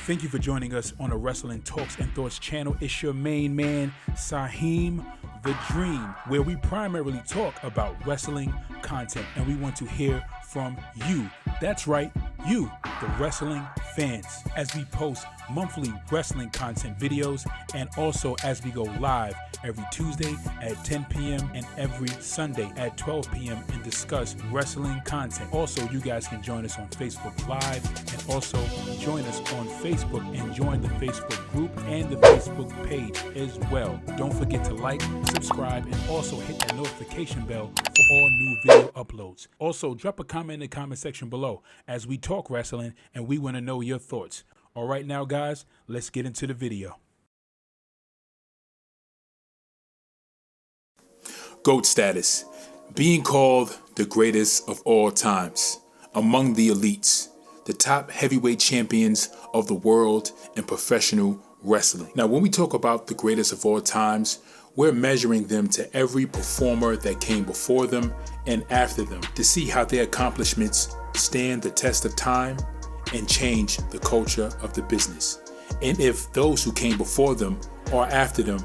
Thank you for joining us on the Wrestling Talks and Thoughts channel. It's your main man, Saheem the Dream, where we primarily talk about wrestling content, and we want to hear from you. That's right, you, the wrestling fans, as we post monthly wrestling content videos, and also as we go live every Tuesday at 10 p.m. and every Sunday at 12 p.m. and discuss wrestling content. Also, you guys can join us on Facebook Live, and also join us on Facebook and join the Facebook group and the Facebook page as well. Don't forget to like, subscribe, and also hit that notification bell for all new video uploads. Also, drop a comment in the comment section below as we talk wrestling, and we want to know your thoughts. All right, now guys, let's get into the video. GOAT status. Being called the greatest of all times, among the elites, the top heavyweight champions of the world in professional wrestling. Now, when we talk about the greatest of all times, we're measuring them to every performer that came before them and after them to see how their accomplishments stand the test of time and change the culture of the business. And if those who came before them or after them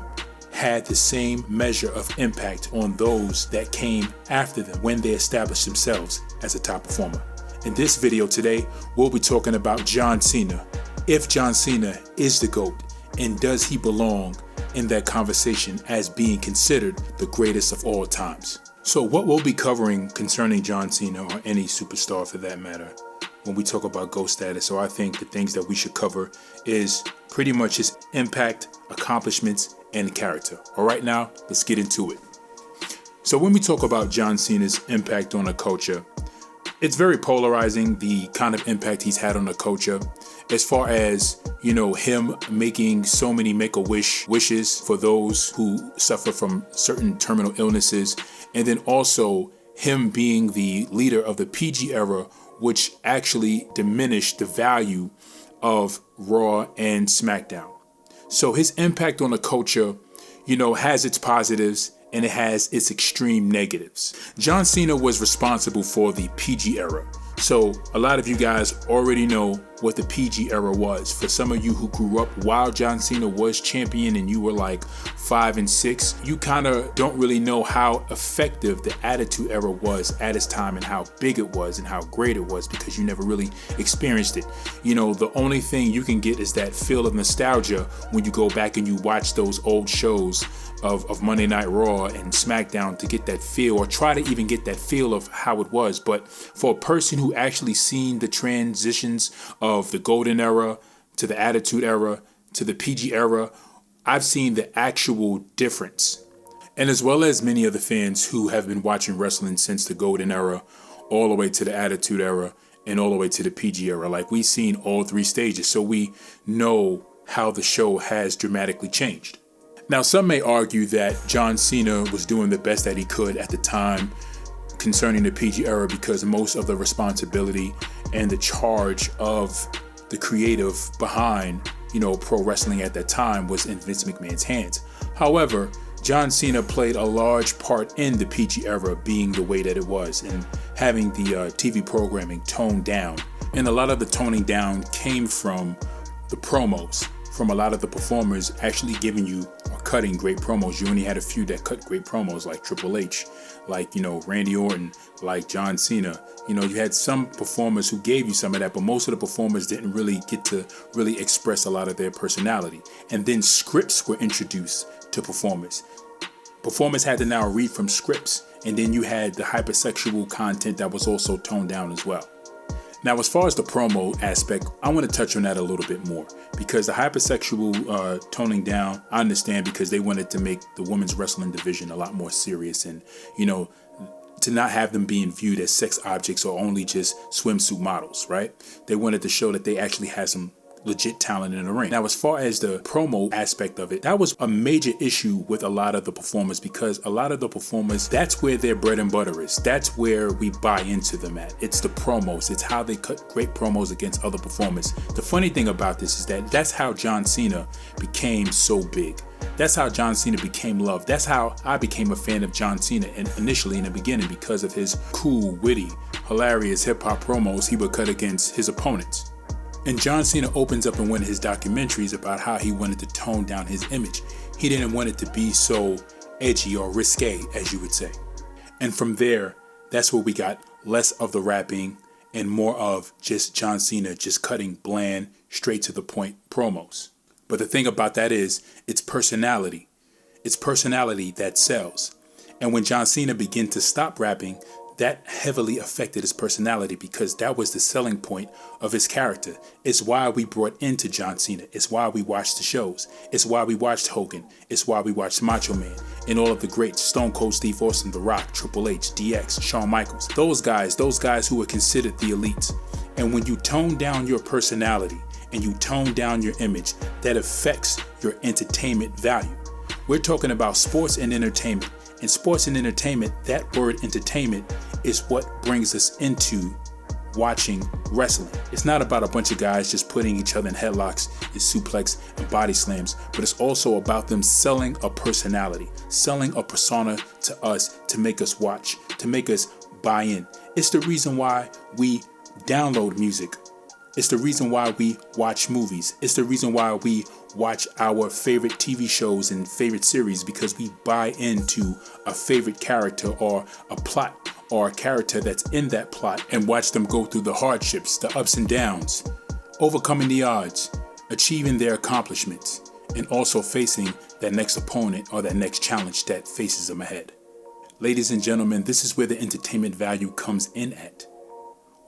had the same measure of impact on those that came after them when they established themselves as a top performer. In this video today, we'll be talking about John Cena. If John Cena is the GOAT, and does he belong in that conversation as being considered the greatest of all times? So what we'll be covering concerning John Cena, or any superstar for that matter, when we talk about GOAT status, or I think the things that we should cover, is pretty much his impact, accomplishments, and character. All right, now let's get into it. So when we talk about John Cena's impact on the culture, it's very polarizing, the kind of impact he's had on the culture, as far as, you know, him making so many make-a-wish wishes for those who suffer from certain terminal illnesses, and then also him being the leader of the PG era, which actually diminished the value of Raw and SmackDown. So his impact on the culture, you know, has its positives and it has its extreme negatives. John Cena was responsible for the PG era. So a lot of you guys already know what the PG era was. For some of you who grew up while John Cena was champion and you were like 5 and 6, you kind of don't really know how effective the Attitude Era was at its time and how big it was and how great it was, because you never really experienced it. You know, the only thing you can get is that feel of nostalgia when you go back and you watch those old shows of Monday Night Raw and SmackDown to get that feel, or try to even get that feel of how it was. But for a person who actually seen the transitions of the Golden Era to the Attitude Era to the PG era, I've seen the actual difference. And as well as many of the fans who have been watching wrestling since the Golden Era all the way to the Attitude Era and all the way to the PG era, like we've seen all three stages, so we know how the show has dramatically changed. Now, some may argue that John Cena was doing the best that he could at the time concerning the PG era, because most of the responsibility and the charge of the creative behind, you know, pro wrestling at that time was in Vince McMahon's hands. However, John Cena played a large part in the PG era being the way that it was, and having the TV programming toned down. And a lot of the toning down came from the promos, from a lot of the performers actually giving you or cutting great promos. You only had a few that cut great promos, like Triple H, like, you know, Randy Orton, like John Cena. You know, you had some performers who gave you some of that, but most of the performers didn't really get to really express a lot of their personality. And then scripts were introduced to performers. Performers had to now read from scripts, and then you had the hypersexual content that was also toned down as well. Now, as far as the promo aspect, I want to touch on that a little bit more, because the hypersexual toning down, I understand, because they wanted to make the women's wrestling division a lot more serious, and, you know, to not have them being viewed as sex objects or only just swimsuit models, right? They wanted to show that they actually had some legit talent in the ring. Now, as far as the promo aspect of it, that was a major issue with a lot of the performers, because a lot of the performers, that's where their bread and butter is. That's where we buy into them at. It's the promos. It's how they cut great promos against other performers. The funny thing about this is that that's how John Cena became so big. That's how John Cena became loved. That's how I became a fan of John Cena initially in the beginning, because of his cool, witty, hilarious hip-hop promos he would cut against his opponents. And John Cena opens up in one of his documentaries about how he wanted to tone down his image. He didn't want it to be so edgy or risque, as you would say. And from there, that's where we got less of the rapping and more of just John Cena just cutting bland, straight to the point promos. But the thing about that is, it's personality. It's personality that sells. And when John Cena began to stop rapping, that heavily affected his personality because that was the selling point of his character. It's why we brought into John Cena. It's why we watched the shows. It's why we watched Hogan. It's why we watched Macho Man and all of the greats, Stone Cold Steve Austin, The Rock, Triple H, DX, Shawn Michaels. Those guys who were considered the elites. And when you tone down your personality and you tone down your image, that affects your entertainment value. We're talking about sports and entertainment. In sports and entertainment, that word entertainment is what brings us into watching wrestling. It's not about a bunch of guys just putting each other in headlocks and suplex and body slams, but it's also about them selling a personality, selling a persona to us to make us watch, to make us buy in. It's the reason why we download music. It's the reason why we watch movies. It's the reason why we watch our favorite TV shows and favorite series, because we buy into a favorite character or a plot or a character that's in that plot and watch them go through the hardships, the ups and downs, overcoming the odds, achieving their accomplishments, and also facing that next opponent or that next challenge that faces them ahead. Ladies and gentlemen, this is where the entertainment value comes in at.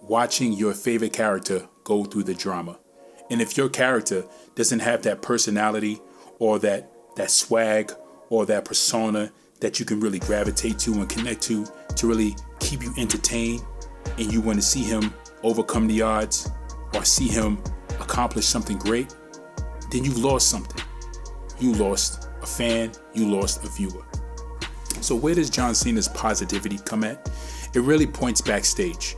Watching your favorite character go through the drama. And if your character doesn't have that personality or that swag or that persona that you can really gravitate to and connect to really keep you entertained, and you want to see him overcome the odds or see him accomplish something great, then you've lost something. You lost a fan, you lost a viewer. So where does John Cena's positivity come at? It really points backstage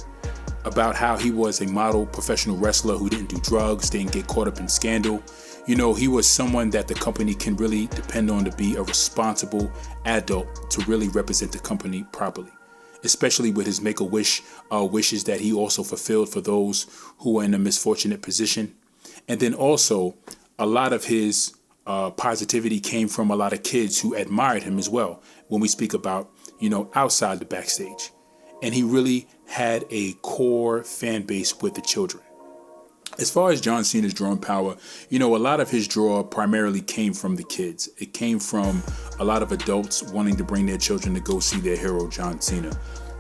about how he was a model professional wrestler who didn't do drugs, didn't get caught up in scandal. You know, he was someone that the company can really depend on to be a responsible adult to really represent the company properly, especially with his Make-A-Wish wishes that he also fulfilled for those who were in a misfortunate position. And then also, a lot of his positivity came from a lot of kids who admired him as well when we speak about, outside the backstage. And he really had a core fan base with the children. As far as John Cena's drawing power, a lot of his draw primarily came from the kids. It came from a lot of adults wanting to bring their children to go see their hero, John Cena.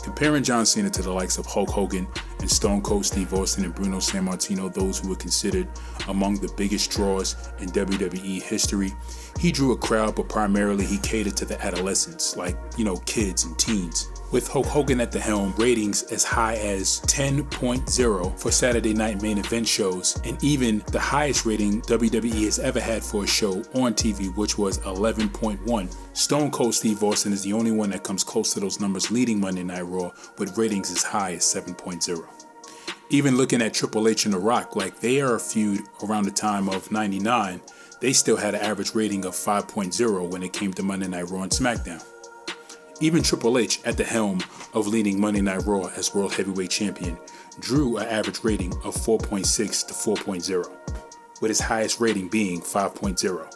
Comparing John Cena to the likes of Hulk Hogan and Stone Cold Steve Austin and Bruno Sammartino, those who were considered among the biggest draws in WWE history, he drew a crowd, but primarily he catered to the adolescents, like, kids and teens. With Hulk Hogan at the helm, ratings as high as 10.0 for Saturday night main event shows, and even the highest rating WWE has ever had for a show on TV, which was 11.1. Stone Cold Steve Austin is the only one that comes close to those numbers, leading Monday Night Raw with ratings as high as 7.0. Even looking at Triple H and The Rock, like they are a feud around the time of 99, they still had an average rating of 5.0 when it came to Monday Night Raw and SmackDown. Even Triple H, at the helm of leading Monday Night Raw as World Heavyweight Champion, drew an average rating of 4.6 to 4.0, with his highest rating being 5.0.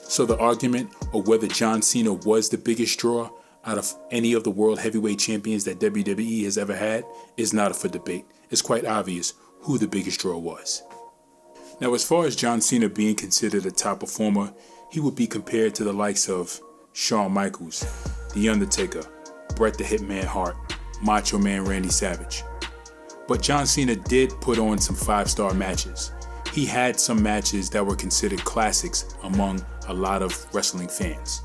So the argument of whether John Cena was the biggest draw out of any of the World Heavyweight Champions that WWE has ever had is not up for debate. It's quite obvious who the biggest draw was. Now, as far as John Cena being considered a top performer, he would be compared to the likes of Shawn Michaels, The Undertaker, Bret the Hitman Hart, Macho Man Randy Savage. But John Cena did put on some 5-star matches. He had some matches that were considered classics among a lot of wrestling fans.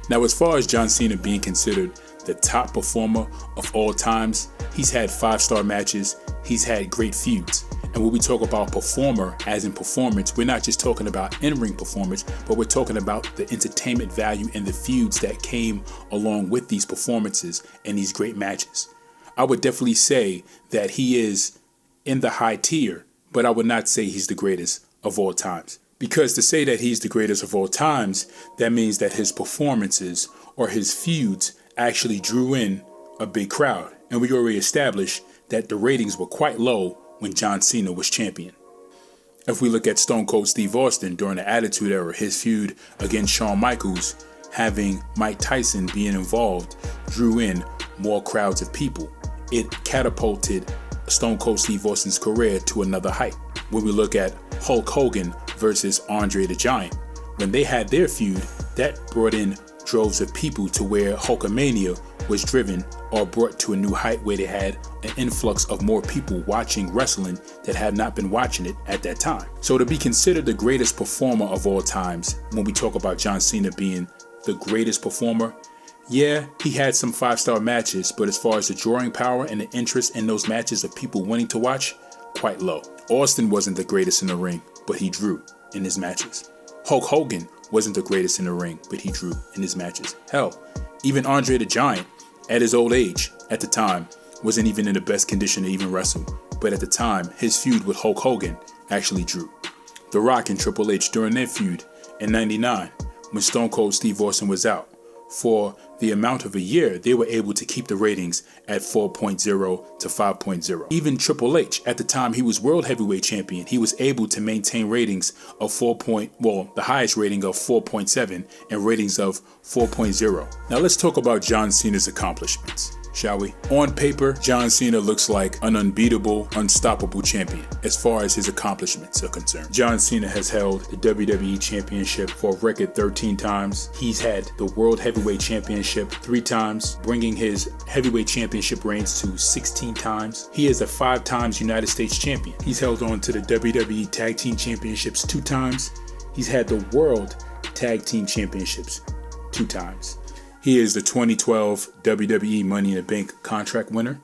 Now, as far as John Cena being considered the top performer of all times, he's had 5-star matches, he's had great feuds. And when we talk about performer, as in performance, we're not just talking about in-ring performance, but we're talking about the entertainment value and the feuds that came along with these performances and these great matches. I would definitely say that he is in the high tier, but I would not say he's the greatest of all times. Because to say that he's the greatest of all times, that means that his performances or his feuds actually drew in a big crowd. And we already established that the ratings were quite low when John Cena was champion. If we look at Stone Cold Steve Austin during the Attitude Era, his feud against Shawn Michaels, having Mike Tyson being involved, drew in more crowds of people. It catapulted Stone Cold Steve Austin's career to another height. When we look at Hulk Hogan versus Andre the Giant, when they had their feud, that brought in droves of people to where Hulkamania was driven or brought to a new height where they had an influx of more people watching wrestling that had not been watching it at that time. So to be considered the greatest performer of all times, when we talk about John Cena being the greatest performer, yeah, he had some 5-star matches, but as far as the drawing power and the interest in those matches of people wanting to watch, quite low. Austin wasn't the greatest in the ring, but he drew in his matches. Hulk Hogan wasn't the greatest in the ring, but he drew in his matches. Hell, even Andre the Giant, at his old age, at the time, wasn't even in the best condition to even wrestle. But at the time, his feud with Hulk Hogan actually drew. The Rock and Triple H during their feud in '99, when Stone Cold Steve Austin was out, for the amount of a year, they were able to keep the ratings at 4.0 to 5.0. Even Triple H, at the time he was World Heavyweight Champion, he was able to maintain ratings of the highest rating of 4.7 and ratings of 4.0. Now let's talk about John Cena's accomplishments, shall we? On paper, John Cena looks like an unbeatable, unstoppable champion as far as his accomplishments are concerned. John Cena has held the WWE Championship for a record 13 times. He's had the World Heavyweight Championship 3 times, bringing his heavyweight championship reigns to 16 times. He is a 5 times United States champion. He's held on to the WWE Tag Team Championships 2 times. He's had the World Tag Team Championships 2 times. He is the 2012 WWE Money in the Bank contract winner.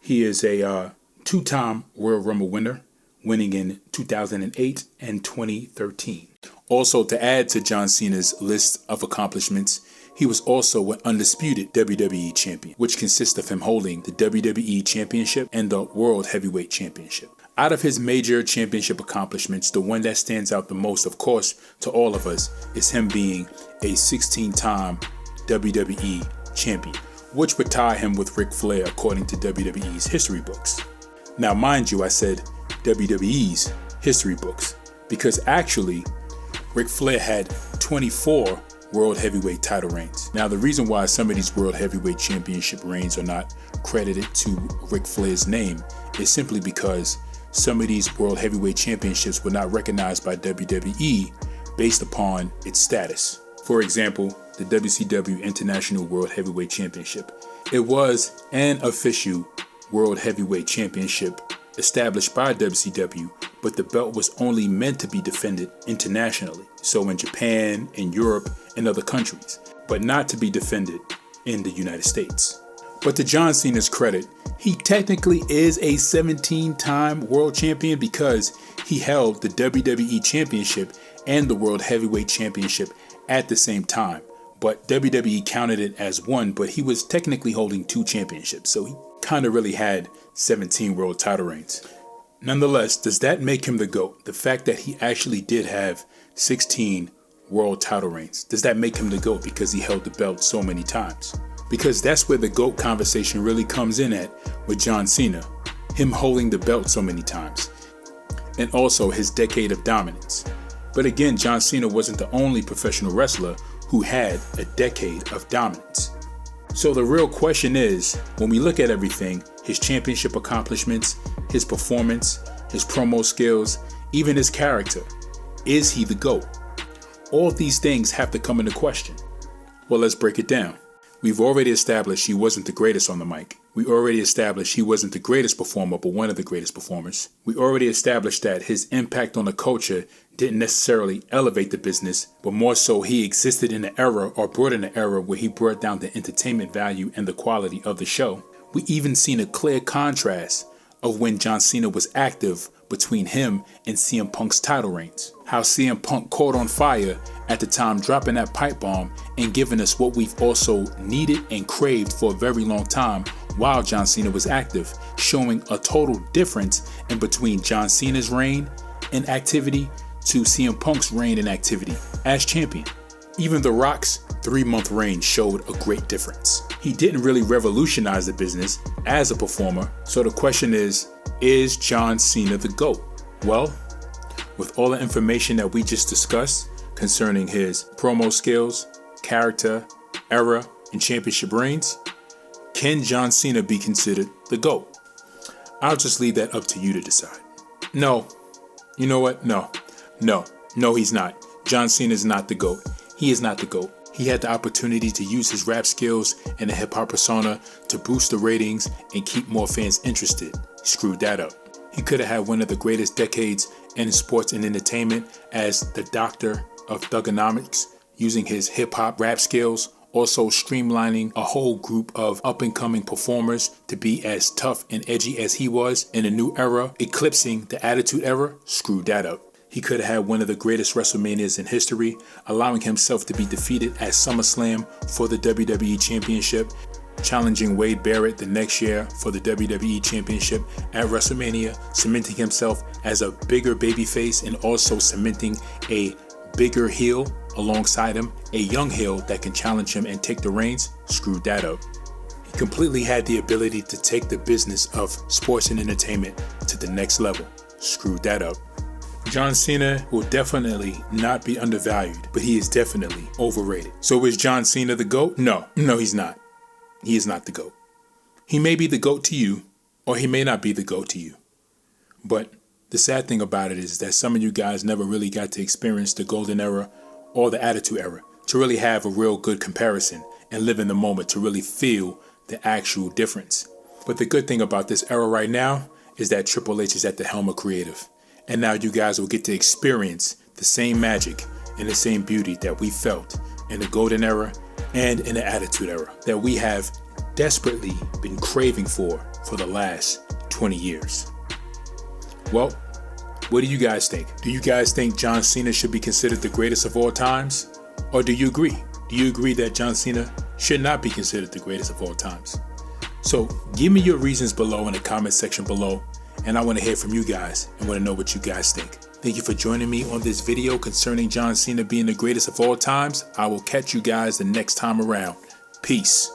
He is a 2-time Royal Rumble winner, winning in 2008 and 2013. Also, to add to John Cena's list of accomplishments, he was also an undisputed WWE Champion, which consists of him holding the WWE Championship and the World Heavyweight Championship. Out of his major championship accomplishments, the one that stands out the most, of course, to all of us, is him being a 16-time WWE Champion, which would tie him with Ric Flair according to WWE's history books. Now, mind you, I said WWE's history books because actually Ric Flair had 24 World Heavyweight title reigns. Now, the reason why some of these World Heavyweight Championship reigns are not credited to Ric Flair's name is simply because some of these World Heavyweight Championships were not recognized by WWE based upon its status. For example, the WCW International World Heavyweight Championship. It was an official World Heavyweight Championship established by WCW, but the belt was only meant to be defended internationally, so in Japan, in Europe, and other countries, but not to be defended in the United States. But to John Cena's credit, he technically is a 17-time world champion because he held the WWE Championship and the World Heavyweight Championship at the same time. But WWE counted it as one, but he was technically holding 2 championships, so he kind of really had 17 world title reigns. Nonetheless, does that make him the GOAT? The fact that he actually did have 16 world title reigns, does that make him the GOAT because he held the belt so many times? Because that's where the GOAT conversation really comes in at with John Cena, him holding the belt so many times, and also his decade of dominance. But again, John Cena wasn't the only professional wrestler who had a decade of dominance. So the real question is, when we look at everything, his championship accomplishments, his performance, his promo skills, even his character, is he the GOAT? All these things have to come into question. Well, let's break it down. We've already established he wasn't the greatest on the mic. We already established he wasn't the greatest performer, but one of the greatest performers. We already established that his impact on the culture didn't necessarily elevate the business, but more so he existed in an era or brought in an era where he brought down the entertainment value and the quality of the show. We even seen a clear contrast of when John Cena was active between him and CM Punk's title reigns. How CM Punk caught on fire at the time, dropping that pipe bomb and giving us what we've also needed and craved for a very long time while John Cena was active, showing a total difference in between John Cena's reign and activity to CM Punk's reign and activity as champion. Even The Rock's 3-month reign showed a great difference. He didn't really revolutionize the business as a performer, so the question is Is John Cena the GOAT? Well, with all the information that we just discussed concerning his promo skills, character, era, and championship reigns, can John Cena be considered the GOAT? I'll just leave that up to you to decide. No. You know what? No, he's not. John Cena is not the GOAT. He is not the GOAT. He had the opportunity to use his rap skills and the hip-hop persona to boost the ratings and keep more fans interested. He screwed that up. He could have had one of the greatest decades in sports and entertainment as the doctor of thugonomics, using his hip-hop rap skills, also streamlining a whole group of up-and-coming performers to be as tough and edgy as he was in a new era, eclipsing the Attitude Era. Screwed that up. He could have had one of the greatest WrestleManias in history, allowing himself to be defeated at SummerSlam for the WWE Championship, challenging Wade Barrett the next year for the WWE Championship at WrestleMania, cementing himself as a bigger babyface and also cementing a bigger heel alongside him, a young heel that can challenge him and take the reins. Screwed that up. He completely had the ability to take the business of sports and entertainment to the next level. Screwed that up. John Cena will definitely not be undervalued, but he is definitely overrated. So is John Cena the GOAT? No, he's not. He is not the GOAT. He may be the GOAT to you, or he may not be the GOAT to you. But the sad thing about it is that some of you guys never really got to experience the Golden Era or the Attitude Era to really have a real good comparison and live in the moment to really feel the actual difference. But the good thing about this era right now is that Triple H is at the helm of creative. And now you guys will get to experience the same magic and the same beauty that we felt in the Golden Era and in the Attitude Era that we have desperately been craving for the last 20 years. Well, what do you guys think? Do you guys think John Cena should be considered the greatest of all times? Or do you agree? Do you agree that John Cena should not be considered the greatest of all times? So give me your reasons below in the comment section below. And I want to hear from you guys and want to know what you guys think. Thank you for joining me on this video concerning John Cena being the greatest of all times. I will catch you guys the next time around. Peace.